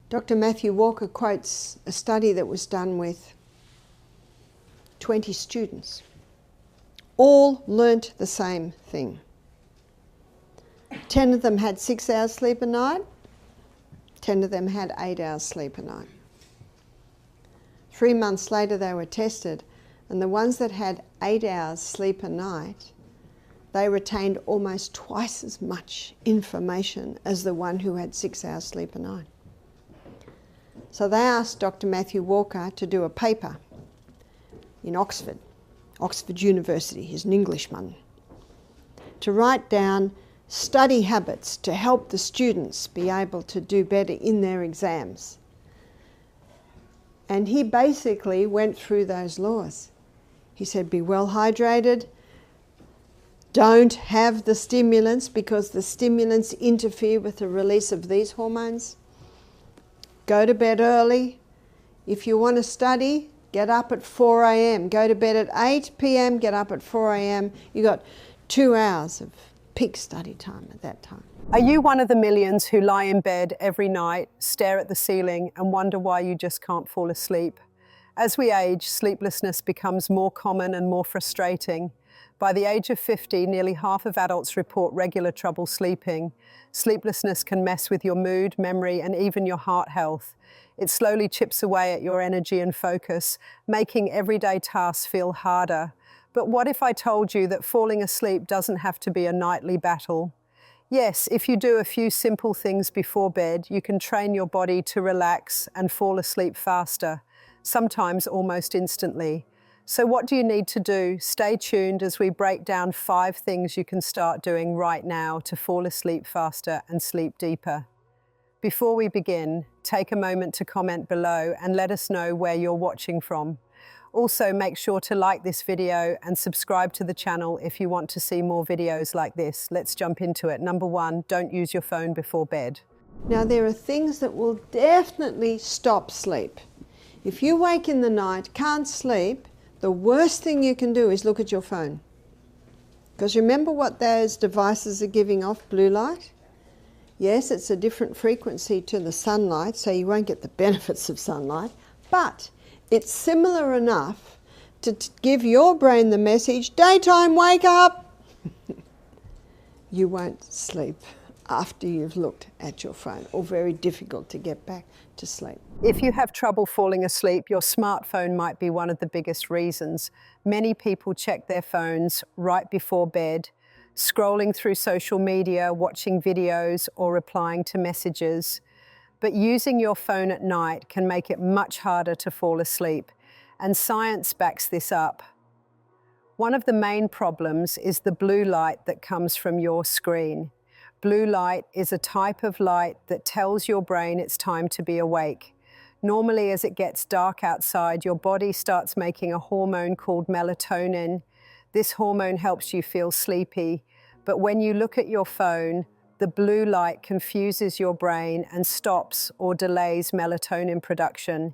Dr. Matthew Walker quotes a study that was done with 20 students. All learnt the same thing. 10 of them had 6 hours sleep a night, 10 of them had 8 hours sleep a night. 3 months later they were tested, and the ones that had 8 hours sleep a night, they retained almost twice as much information as the one who had 6 hours sleep a night. So they asked Dr. Matthew Walker to do a paper in Oxford University, he's an Englishman, to write down study habits to help the students be able to do better in their exams. And he basically went through those laws. He said, be well hydrated, don't have the stimulants because the stimulants interfere with the release of these hormones. Go to bed early. If you want to study, get up at 4 a.m. Go to bed at 8 p.m, get up at 4 a.m. You got 2 hours of peak study time at that time. Are you one of the millions who lie in bed every night, stare at the ceiling and wonder why you just can't fall asleep? As we age, sleeplessness becomes more common and more frustrating. By the age of 50, nearly half of adults report regular trouble sleeping. Sleeplessness can mess with your mood, memory, and even your heart health. It slowly chips away at your energy and focus, making everyday tasks feel harder. But what if I told you that falling asleep doesn't have to be a nightly battle? Yes, if you do a few simple things before bed, you can train your body to relax and fall asleep faster, sometimes almost instantly. So what do you need to do? Stay tuned as we break down 5 things you can start doing right now to fall asleep faster and sleep deeper. Before we begin, take a moment to comment below and let us know where you're watching from. Also, make sure to like this video and subscribe to the channel if you want to see more videos like this. Let's jump into it. Number 1, don't use your phone before bed. Now there are things that will definitely stop sleep. If you wake in the night, can't sleep, the worst thing you can do is look at your phone. Because remember what those devices are giving off, blue light? Yes, it's a different frequency to the sunlight, so you won't get the benefits of sunlight, but it's similar enough to give your brain the message, daytime, wake up! You won't sleep after you've looked at your phone, or very difficult to get back to sleep. If you have trouble falling asleep, your smartphone might be one of the biggest reasons. Many people check their phones right before bed, scrolling through social media, watching videos, or replying to messages. But using your phone at night can make it much harder to fall asleep, and science backs this up. One of the main problems is the blue light that comes from your screen. Blue light is a type of light that tells your brain it's time to be awake. Normally, as it gets dark outside, your body starts making a hormone called melatonin. This hormone helps you feel sleepy, but when you look at your phone, the blue light confuses your brain and stops or delays melatonin production.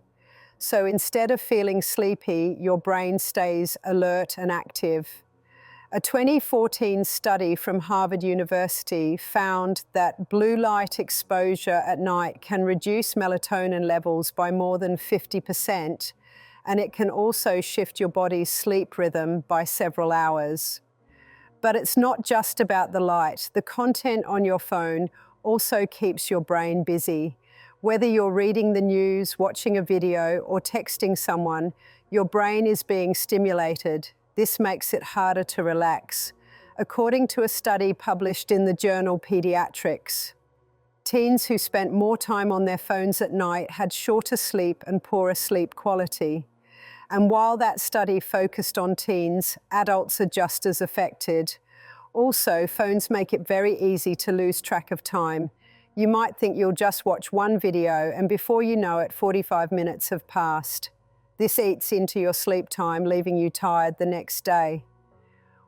So instead of feeling sleepy, your brain stays alert and active. A 2014 study from Harvard University found that blue light exposure at night can reduce melatonin levels by more than 50%, and it can also shift your body's sleep rhythm by several hours. But it's not just about the light. The content on your phone also keeps your brain busy. Whether you're reading the news, watching a video, or texting someone, your brain is being stimulated. This makes it harder to relax. According to a study published in the journal Pediatrics, teens who spent more time on their phones at night had shorter sleep and poorer sleep quality. And while that study focused on teens, adults are just as affected. Also, phones make it very easy to lose track of time. You might think you'll just watch one video, and before you know it, 45 minutes have passed. This eats into your sleep time, leaving you tired the next day.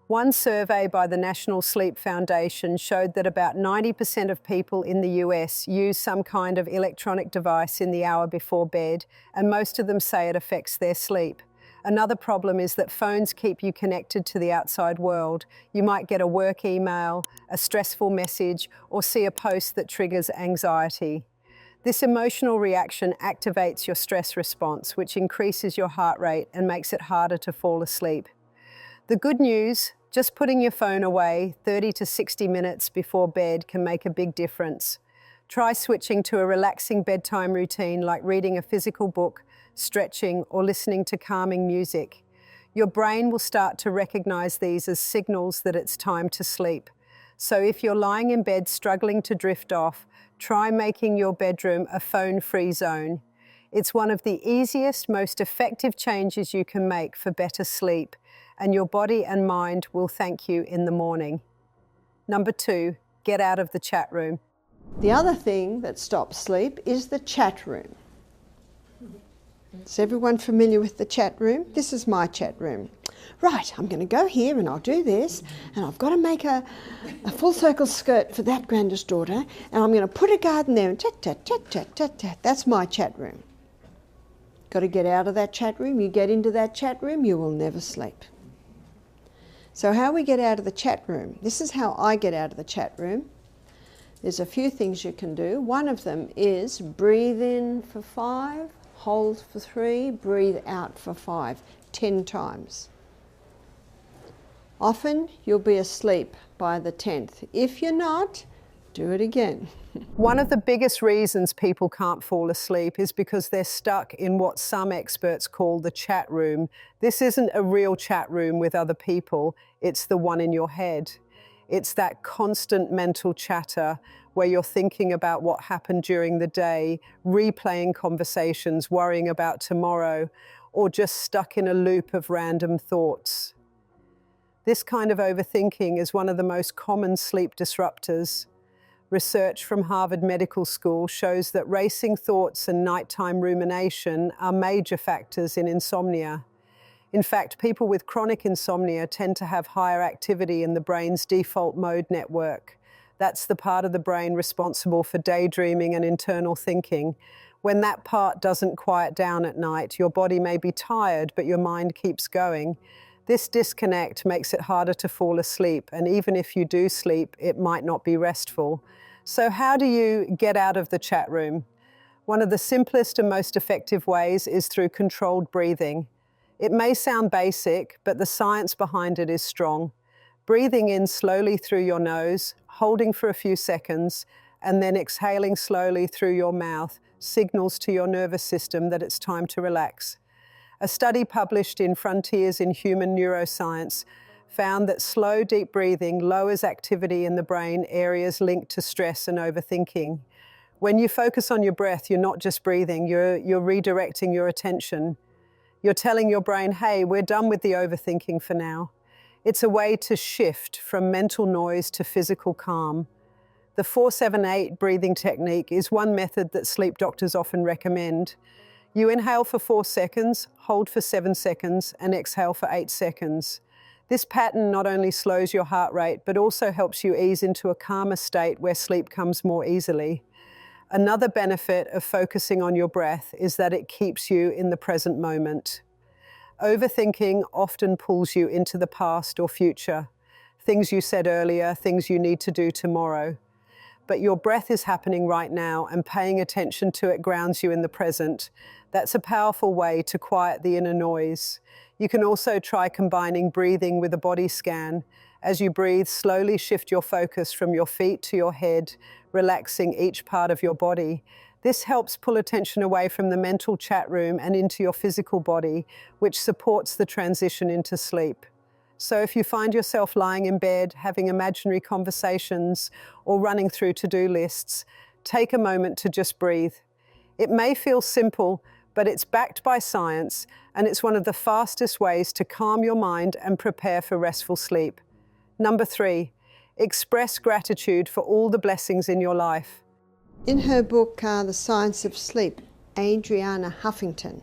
One survey by the National Sleep Foundation showed that about 90% of people in the US use some kind of electronic device in the hour before bed, and most of them say it affects their sleep. Another problem is that phones keep you connected to the outside world. You might get a work email, a stressful message, or see a post that triggers anxiety. This emotional reaction activates your stress response, which increases your heart rate and makes it harder to fall asleep. The good news, just putting your phone away 30 to 60 minutes before bed can make a big difference. Try switching to a relaxing bedtime routine like reading a physical book, stretching, or listening to calming music. Your brain will start to recognize these as signals that it's time to sleep. So if you're lying in bed struggling to drift off, try making your bedroom a phone-free zone. It's one of the easiest, most effective changes you can make for better sleep, and your body and mind will thank you in the morning. Number 2, get out of the chat room. The other thing that stops sleep is the chat room. Is everyone familiar with the chat room? This is my chat room. Right, I'm going to go here and I'll do this, and I've got to make a full circle skirt for that grandest daughter, and I'm going to put a garden there and chat, chat, chat, chat, chat, chat. That's my chat room. Got to get out of that chat room. You get into that chat room, you will never sleep. So how we get out of the chat room? This is how I get out of the chat room. There's a few things you can do. One of them is breathe in for 5, hold for 3, breathe out for 5, 10 times. Often you'll be asleep by the 10th. If you're not, do it again. One of the biggest reasons people can't fall asleep is because they're stuck in what some experts call the chat room. This isn't a real chat room with other people, it's the one in your head. It's that constant mental chatter where you're thinking about what happened during the day, replaying conversations, worrying about tomorrow, or just stuck in a loop of random thoughts. This kind of overthinking is one of the most common sleep disruptors. Research from Harvard Medical School shows that racing thoughts and nighttime rumination are major factors in insomnia. In fact, people with chronic insomnia tend to have higher activity in the brain's default mode network. That's the part of the brain responsible for daydreaming and internal thinking. When that part doesn't quiet down at night, your body may be tired, but your mind keeps going. This disconnect makes it harder to fall asleep, and even if you do sleep, it might not be restful. So how do you get out of the chat room? One of the simplest and most effective ways is through controlled breathing. It may sound basic, but the science behind it is strong. Breathing in slowly through your nose, holding for a few seconds, and then exhaling slowly through your mouth signals to your nervous system that it's time to relax. A study published in Frontiers in Human Neuroscience found that slow, deep breathing lowers activity in the brain areas linked to stress and overthinking. When you focus on your breath, you're not just breathing, you're redirecting your attention. You're telling your brain, hey, we're done with the overthinking for now. It's a way to shift from mental noise to physical calm. The 4-7-8 breathing technique is one method that sleep doctors often recommend. You inhale for 4 seconds, hold for 7 seconds, and exhale for 8 seconds. This pattern not only slows your heart rate, but also helps you ease into a calmer state where sleep comes more easily. Another benefit of focusing on your breath is that it keeps you in the present moment. Overthinking often pulls you into the past or future, things you said earlier, things you need to do tomorrow. But your breath is happening right now, and paying attention to it grounds you in the present. That's a powerful way to quiet the inner noise. You can also try combining breathing with a body scan. As you breathe, slowly shift your focus from your feet to your head, relaxing each part of your body. This helps pull attention away from the mental chat room and into your physical body, which supports the transition into sleep. So if you find yourself lying in bed, having imaginary conversations, or running through to-do lists, take a moment to just breathe. It may feel simple, but it's backed by science, and it's one of the fastest ways to calm your mind and prepare for restful sleep. Number 3, express gratitude for all the blessings in your life. In her book, The Science of Sleep, Adriana Huffington,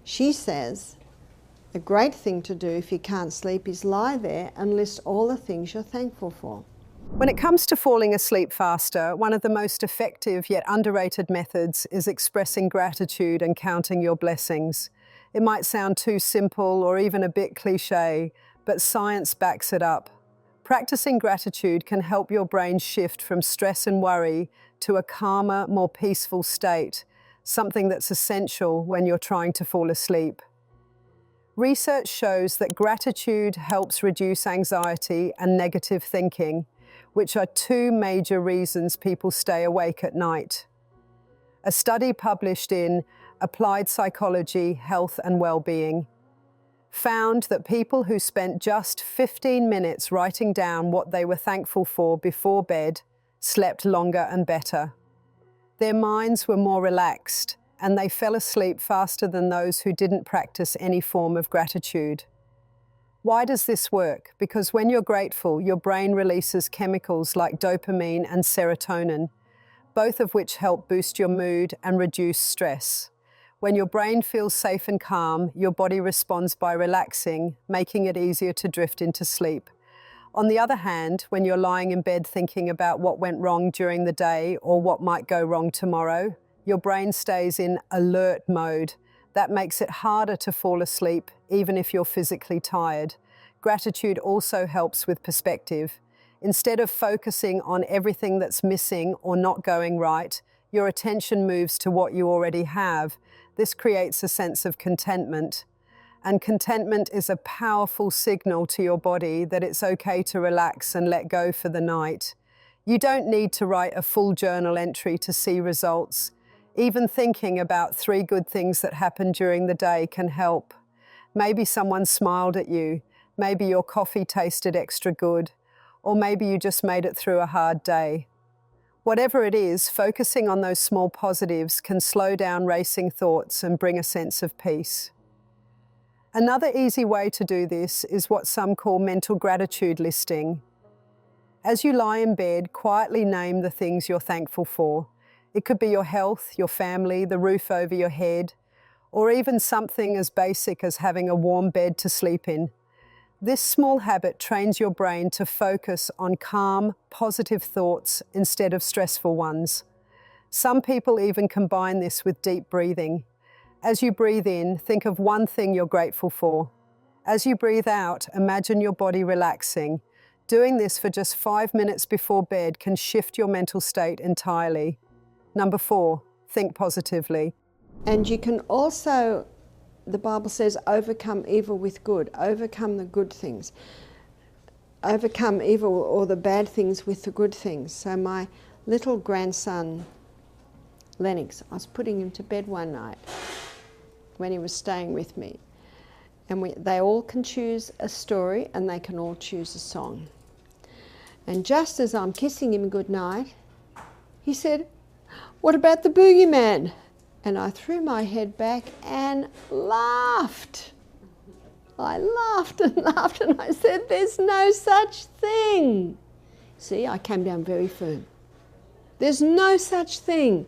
she says, a great thing to do if you can't sleep is lie there and list all the things you're thankful for. When it comes to falling asleep faster, one of the most effective yet underrated methods is expressing gratitude and counting your blessings. It might sound too simple or even a bit cliche, but science backs it up. Practicing gratitude can help your brain shift from stress and worry to a calmer, more peaceful state, something that's essential when you're trying to fall asleep. Research shows that gratitude helps reduce anxiety and negative thinking, which are two major reasons people stay awake at night. A study published in Applied Psychology, Health and Wellbeing found that people who spent just 15 minutes writing down what they were thankful for before bed slept longer and better. Their minds were more relaxed, and they fell asleep faster than those who didn't practice any form of gratitude. Why does this work? Because when you're grateful, your brain releases chemicals like dopamine and serotonin, both of which help boost your mood and reduce stress. When your brain feels safe and calm, your body responds by relaxing, making it easier to drift into sleep. On the other hand, when you're lying in bed thinking about what went wrong during the day or what might go wrong tomorrow, your brain stays in alert mode. That makes it harder to fall asleep, even if you're physically tired. Gratitude also helps with perspective. Instead of focusing on everything that's missing or not going right, your attention moves to what you already have. This creates a sense of contentment. And contentment is a powerful signal to your body that it's okay to relax and let go for the night. You don't need to write a full journal entry to see results. Even thinking about 3 good things that happened during the day can help. Maybe someone smiled at you, maybe your coffee tasted extra good, or maybe you just made it through a hard day. Whatever it is, focusing on those small positives can slow down racing thoughts and bring a sense of peace. Another easy way to do this is what some call mental gratitude listing. As you lie in bed, quietly name the things you're thankful for. It could be your health, your family, the roof over your head, or even something as basic as having a warm bed to sleep in. This small habit trains your brain to focus on calm, positive thoughts instead of stressful ones. Some people even combine this with deep breathing. As you breathe in, think of one thing you're grateful for. As you breathe out, imagine your body relaxing. Doing this for just 5 minutes before bed can shift your mental state entirely. Number 4, think positively. And you can also, the Bible says, overcome evil with good. Overcome the good things. Overcome evil or the bad things with the good things. So my little grandson, Lennox, I was putting him to bed one night when he was staying with me. And they all can choose a story and they can all choose a song. And just as I'm kissing him goodnight, he said, "What about the boogeyman?" And I threw my head back and laughed. I laughed and I said, "There's no such thing." See, I came down very firm. There's no such thing.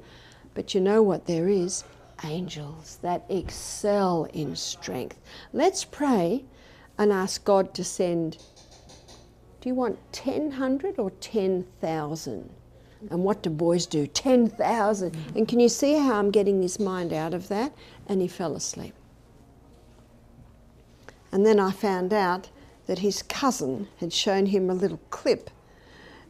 But you know what there is? Angels that excel in strength. Let's pray and ask God to send, do you want 1,000 or 10,000? And what do boys do? 10,000. And can you see how I'm getting his mind out of that? And he fell asleep. And then I found out that his cousin had shown him a little clip,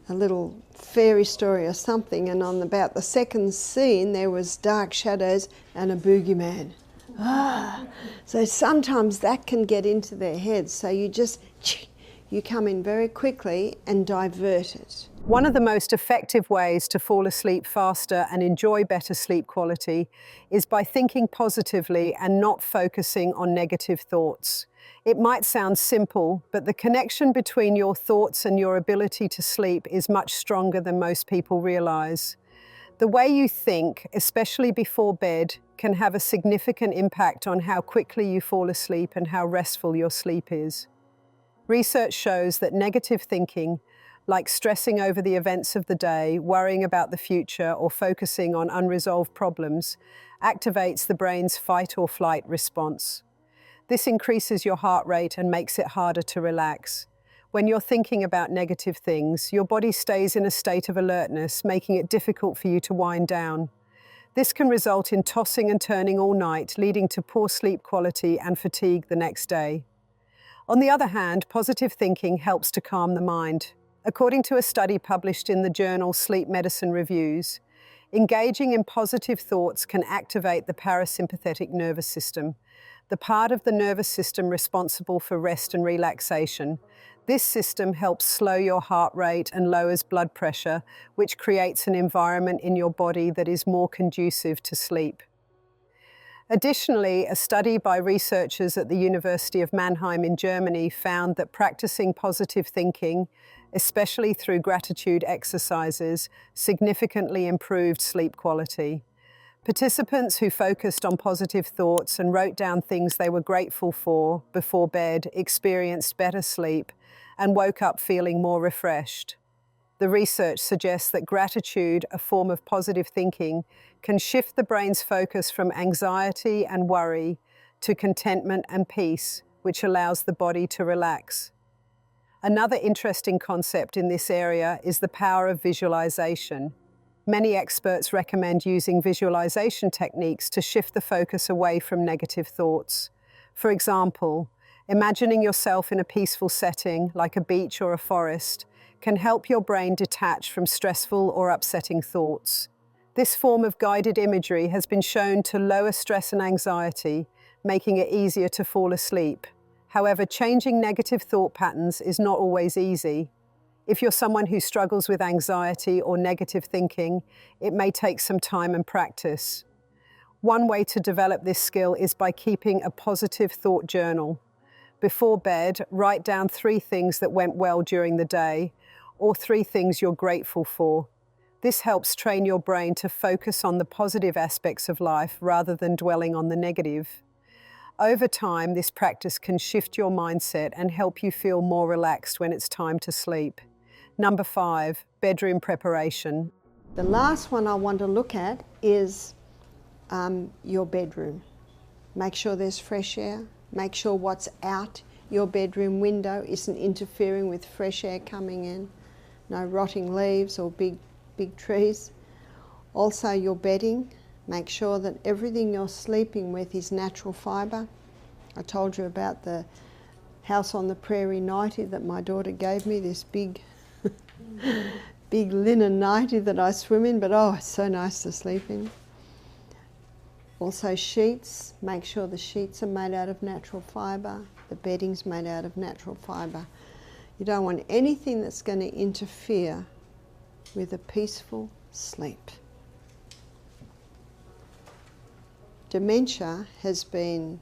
a little fairy story or something, and on about the second scene there was dark shadows and a boogeyman. So sometimes that can get into their heads, so you come in very quickly and divert it. One of the most effective ways to fall asleep faster and enjoy better sleep quality is by thinking positively and not focusing on negative thoughts. It might sound simple, but the connection between your thoughts and your ability to sleep is much stronger than most people realize. The way you think, especially before bed, can have a significant impact on how quickly you fall asleep and how restful your sleep is. Research shows that negative thinking, like stressing over the events of the day, worrying about the future, or focusing on unresolved problems, activates the brain's fight or flight response. This increases your heart rate and makes it harder to relax. When you're thinking about negative things, your body stays in a state of alertness, making it difficult for you to wind down. This can result in tossing and turning all night, leading to poor sleep quality and fatigue the next day. On the other hand, positive thinking helps to calm the mind. According to a study published in the journal Sleep Medicine Reviews, Engaging in positive thoughts can activate the parasympathetic nervous system, the part of the nervous system responsible for rest and relaxation. This system helps slow your heart rate and lowers blood pressure, which creates an environment in your body that is more conducive to sleep. Additionally, a study by researchers at the University of Mannheim in Germany found that practicing positive thinking, especially through gratitude exercises, significantly improved sleep quality. Participants who focused on positive thoughts and wrote down things they were grateful for before bed experienced better sleep and woke up feeling more refreshed. The research suggests that gratitude, a form of positive thinking, can shift the brain's focus from anxiety and worry to contentment and peace, which allows the body to relax. Another interesting concept in this area is the power of visualization. Many experts recommend using visualization techniques to shift the focus away from negative thoughts. For example, imagining yourself in a peaceful setting, like a beach or a forest, can help your brain detach from stressful or upsetting thoughts. This form of guided imagery has been shown to lower stress and anxiety, making it easier to fall asleep. However, changing negative thought patterns is not always easy. If you're someone who struggles with anxiety or negative thinking, it may take some time and practice. One way to develop this skill is by keeping a positive thought journal. Before bed, write down 3 things that went well during the day, or 3 things you're grateful for. This helps train your brain to focus on the positive aspects of life rather than dwelling on the negative. Over time, this practice can shift your mindset and help you feel more relaxed when it's time to sleep. Number 5, bedroom preparation. The last one I want to look at is your bedroom. Make sure there's fresh air. Make sure what's out your bedroom window isn't interfering with fresh air coming in. No rotting leaves or big trees. Also your bedding. Make sure that everything you're sleeping with is natural fibre. I told you about the House on the Prairie nightie that my daughter gave me, this big big linen nightie that I swim in, but oh, it's so nice to sleep in. Also sheets. Make sure the sheets are made out of natural fibre. The bedding's made out of natural fibre. You don't want anything that's going to interfere with a peaceful sleep. Dementia has been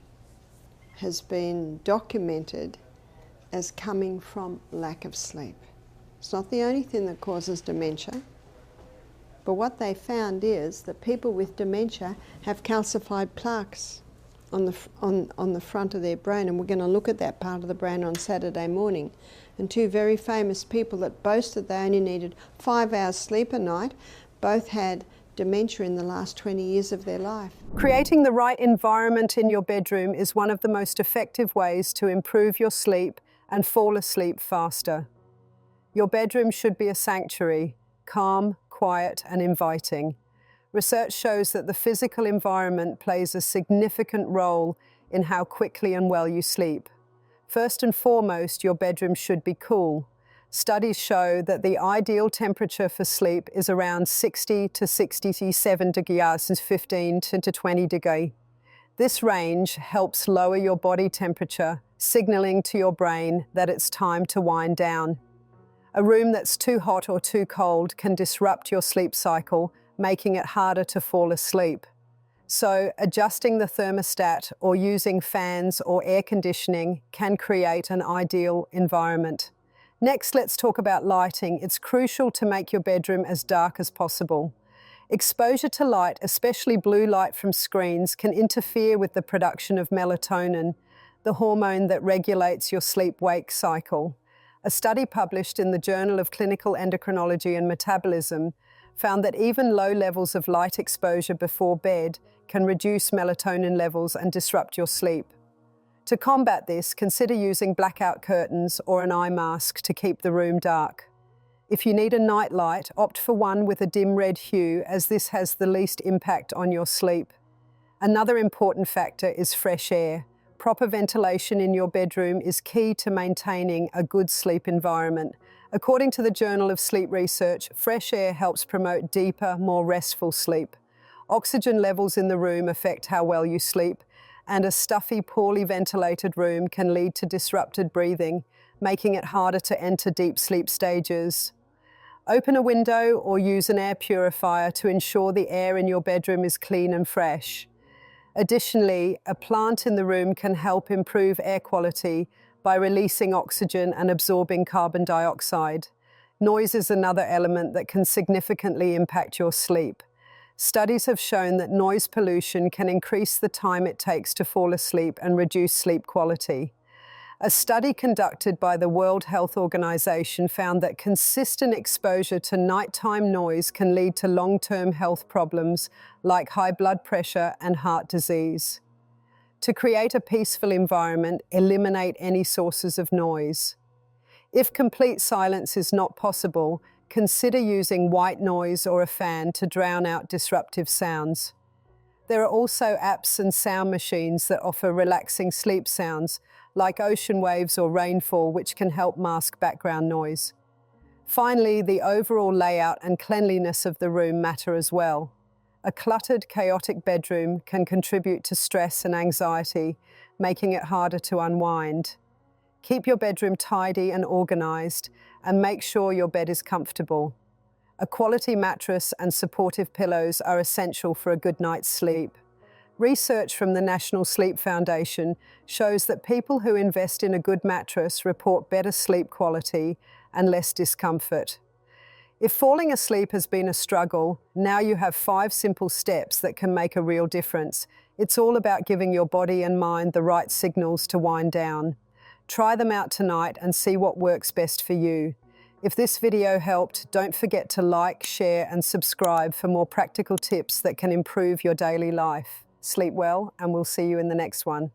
documented as coming from lack of sleep. It's not the only thing that causes dementia, but what they found is that people with dementia have calcified plaques on the front of their brain, and we're going to look at that part of the brain on Saturday morning. And 2 very famous people that boasted they only needed 5 hours sleep a night both had dementia in the last 20 years of their life. Creating the right environment in your bedroom is one of the most effective ways to improve your sleep and fall asleep faster. Your bedroom should be a sanctuary, calm, quiet, and inviting. Research shows that the physical environment plays a significant role in how quickly and well you sleep. First and foremost, your bedroom should be cool. Studies show that the ideal temperature for sleep is around 60 to 67 degrees, 15 to 20 degrees. This range helps lower your body temperature, signaling to your brain that it's time to wind down. A room that's too hot or too cold can disrupt your sleep cycle, making it harder to fall asleep. So, adjusting the thermostat or using fans or air conditioning can create an ideal environment. Next, let's talk about lighting. It's crucial to make your bedroom as dark as possible. Exposure to light, especially blue light from screens, can interfere with the production of melatonin, the hormone that regulates your sleep-wake cycle. A study published in the Journal of Clinical Endocrinology and Metabolism found that even low levels of light exposure before bed can reduce melatonin levels and disrupt your sleep. To combat this, consider using blackout curtains or an eye mask to keep the room dark. If you need a night light, opt for one with a dim red hue, as this has the least impact on your sleep. Another important factor is fresh air. proper ventilation in your bedroom is key to maintaining a good sleep environment. According to the Journal of Sleep Research, fresh air helps promote deeper, more restful sleep. Oxygen levels in the room affect how well you sleep, and a stuffy, poorly ventilated room can lead to disrupted breathing, making it harder to enter deep sleep stages. Open a window or use an air purifier to ensure the air in your bedroom is clean and fresh. Additionally, a plant in the room can help improve air quality by releasing oxygen and absorbing carbon dioxide. Noise is another element that can significantly impact your sleep. Studies have shown that noise pollution can increase the time it takes to fall asleep and reduce sleep quality. A study conducted by the World Health Organization found that consistent exposure to nighttime noise can lead to long-term health problems like high blood pressure and heart disease. To create a peaceful environment, eliminate any sources of noise. If complete silence is not possible, consider using white noise or a fan to drown out disruptive sounds. There are also apps and sound machines that offer relaxing sleep sounds, like ocean waves or rainfall, which can help mask background noise. Finally, the overall layout and cleanliness of the room matter as well. A cluttered, chaotic bedroom can contribute to stress and anxiety, making it harder to unwind. Keep your bedroom tidy and organized, and make sure your bed is comfortable. A quality mattress and supportive pillows are essential for a good night's sleep. Research from the National Sleep Foundation shows that people who invest in a good mattress report better sleep quality and less discomfort. If falling asleep has been a struggle, now you have 5 simple steps that can make a real difference. It's all about giving your body and mind the right signals to wind down. Try them out tonight and see what works best for you. If this video helped, don't forget to like, share, and subscribe for more practical tips that can improve your daily life. Sleep well, and we'll see you in the next one.